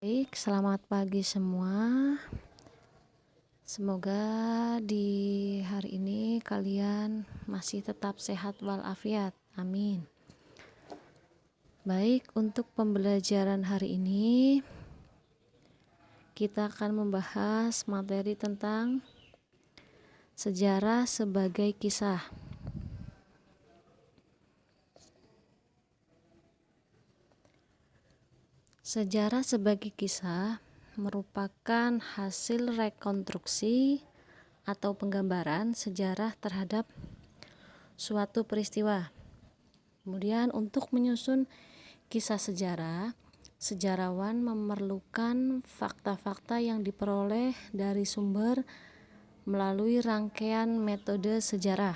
Baik, selamat pagi semua. Semoga di hari ini kalian masih tetap sehat walafiat. Amin. Baik, untuk pembelajaran hari ini kita akan membahas materi tentang sejarah sebagai kisah. Sejarah sebagai kisah merupakan hasil rekonstruksi atau penggambaran sejarah terhadap suatu peristiwa. Kemudian untuk menyusun kisah sejarah, sejarawan memerlukan fakta-fakta yang diperoleh dari sumber melalui rangkaian metode sejarah.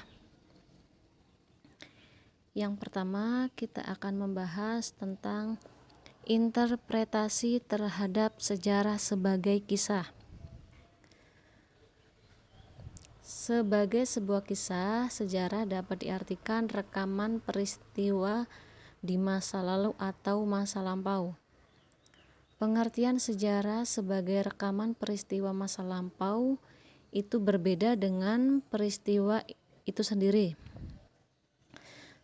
Yang pertama, kita akan membahas tentang interpretasi terhadap sejarah sebagai kisah. Sebagai sebuah kisah, sejarah dapat diartikan rekaman peristiwa di masa lalu atau masa lampau. Pengertian sejarah sebagai rekaman peristiwa masa lampau itu berbeda dengan peristiwa itu sendiri.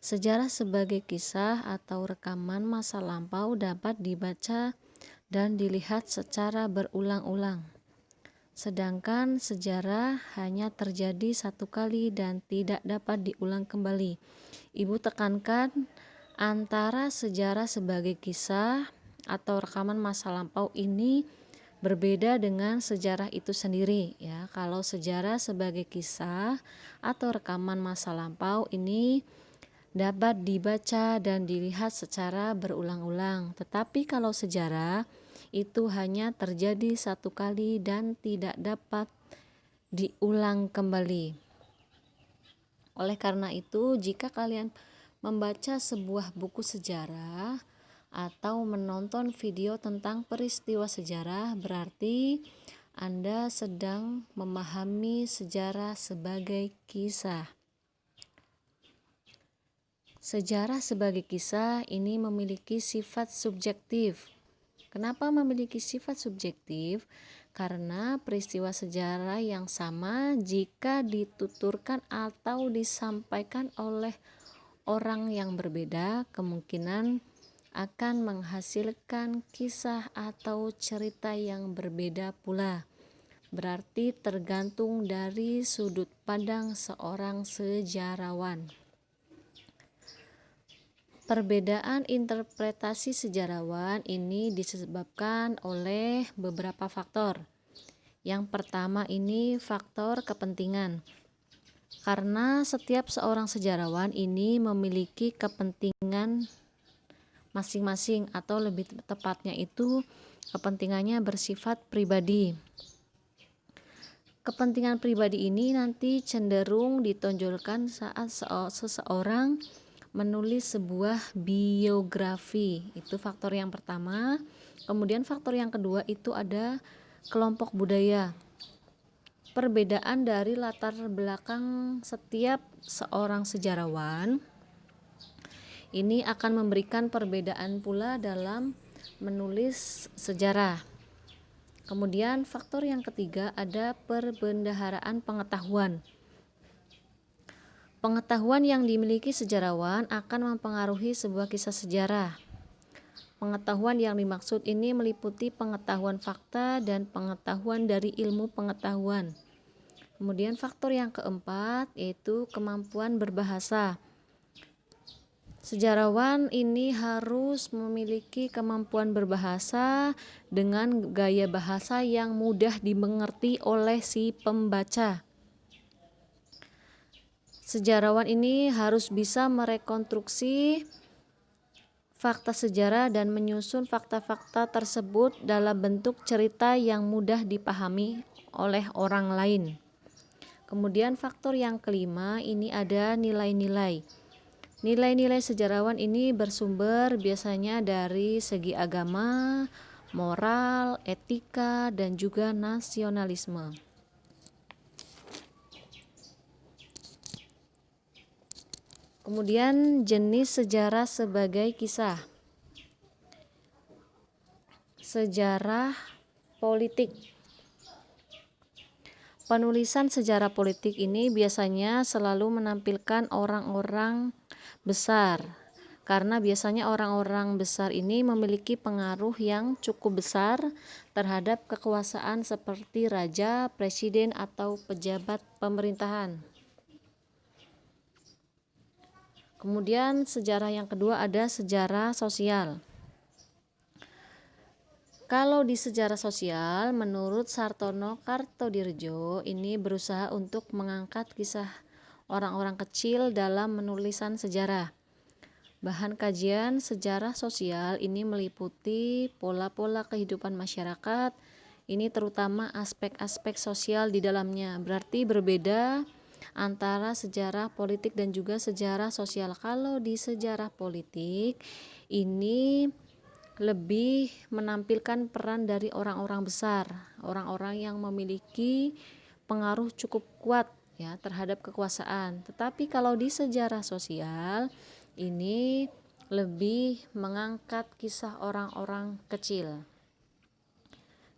Sejarah sebagai kisah atau rekaman masa lampau dapat dibaca dan dilihat secara berulang-ulang. Sedangkan sejarah hanya terjadi satu kali dan tidak dapat diulang kembali. Ibu tekankan antara sejarah sebagai kisah atau rekaman masa lampau ini berbeda dengan sejarah itu sendiri ya. Kalau sejarah sebagai kisah atau rekaman masa lampau ini dapat dibaca dan dilihat secara berulang-ulang. Tetapi kalau sejarah itu hanya terjadi satu kali dan tidak dapat diulang kembali. Oleh karena itu, jika kalian membaca sebuah buku sejarah atau menonton video tentang peristiwa sejarah, berarti Anda sedang memahami sejarah sebagai kisah. Sejarah sebagai kisah ini memiliki sifat subjektif. Kenapa memiliki sifat subjektif? Karena peristiwa sejarah yang sama jika dituturkan atau disampaikan oleh orang yang berbeda, kemungkinan akan menghasilkan kisah atau cerita yang berbeda pula. Berarti tergantung dari sudut pandang seorang sejarawan. Perbedaan interpretasi sejarawan ini disebabkan oleh beberapa faktor. Yang pertama ini faktor kepentingan. Karena setiap seorang sejarawan ini memiliki kepentingan masing-masing atau lebih tepatnya itu kepentingannya bersifat pribadi. Kepentingan pribadi ini nanti cenderung ditonjolkan saat seseorang menulis sebuah biografi. Itu faktor yang pertama. Kemudian faktor yang kedua itu ada kelompok budaya. Perbedaan dari latar belakang setiap seorang sejarawan ini akan memberikan perbedaan pula dalam menulis sejarah. Kemudian faktor yang ketiga ada perbendaharaan pengetahuan. Pengetahuan yang dimiliki sejarawan akan mempengaruhi sebuah kisah sejarah. Pengetahuan yang dimaksud ini meliputi pengetahuan fakta dan pengetahuan dari ilmu pengetahuan. Kemudian faktor yang keempat yaitu kemampuan berbahasa. Sejarawan ini harus memiliki kemampuan berbahasa dengan gaya bahasa yang mudah dimengerti oleh si pembaca. Sejarawan ini harus bisa merekonstruksi fakta sejarah dan menyusun fakta-fakta tersebut dalam bentuk cerita yang mudah dipahami oleh orang lain. Kemudian faktor yang kelima ini ada nilai-nilai. Nilai-nilai sejarawan ini bersumber biasanya dari segi agama, moral, etika, dan juga nasionalisme. Kemudian jenis sejarah sebagai kisah. Sejarah politik. Penulisan sejarah politik ini biasanya selalu menampilkan orang-orang besar, karena biasanya orang-orang besar ini memiliki pengaruh yang cukup besar terhadap kekuasaan seperti raja, presiden, atau pejabat pemerintahan. Kemudian sejarah yang kedua ada sejarah sosial. Kalau di sejarah sosial, menurut Sartono Kartodiredjo, ini berusaha untuk mengangkat kisah orang-orang kecil dalam penulisan sejarah. Bahan kajian sejarah sosial ini meliputi pola-pola kehidupan masyarakat, ini terutama aspek-aspek sosial di dalamnya. Berarti berbeda antara sejarah politik dan juga sejarah sosial. Kalau di sejarah politik, ini lebih menampilkan peran dari orang-orang besar, orang-orang yang memiliki pengaruh cukup kuat ya terhadap kekuasaan. Tetapi kalau di sejarah sosial ini lebih mengangkat kisah orang-orang kecil.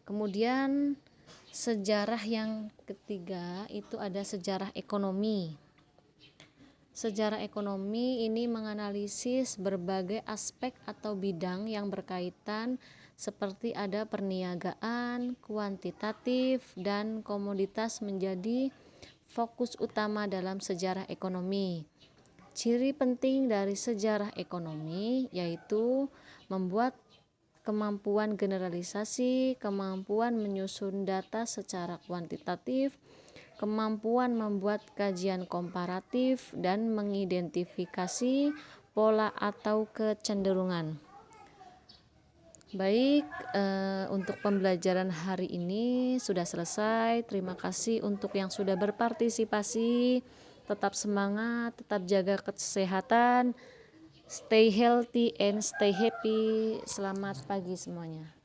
Kemudian sejarah yang ketiga itu ada sejarah ekonomi. Sejarah ekonomi ini menganalisis berbagai aspek atau bidang yang berkaitan seperti ada perniagaan, kuantitatif, dan komoditas menjadi fokus utama dalam sejarah ekonomi. Ciri penting dari sejarah ekonomi yaitu membuat kemampuan generalisasi, kemampuan menyusun data secara kuantitatif, kemampuan membuat kajian komparatif, dan mengidentifikasi pola atau kecenderungan. Baik, untuk pembelajaran hari ini sudah selesai. Terima kasih untuk yang sudah berpartisipasi. Tetap semangat, tetap jaga kesehatan. Stay healthy and stay happy. Selamat pagi semuanya.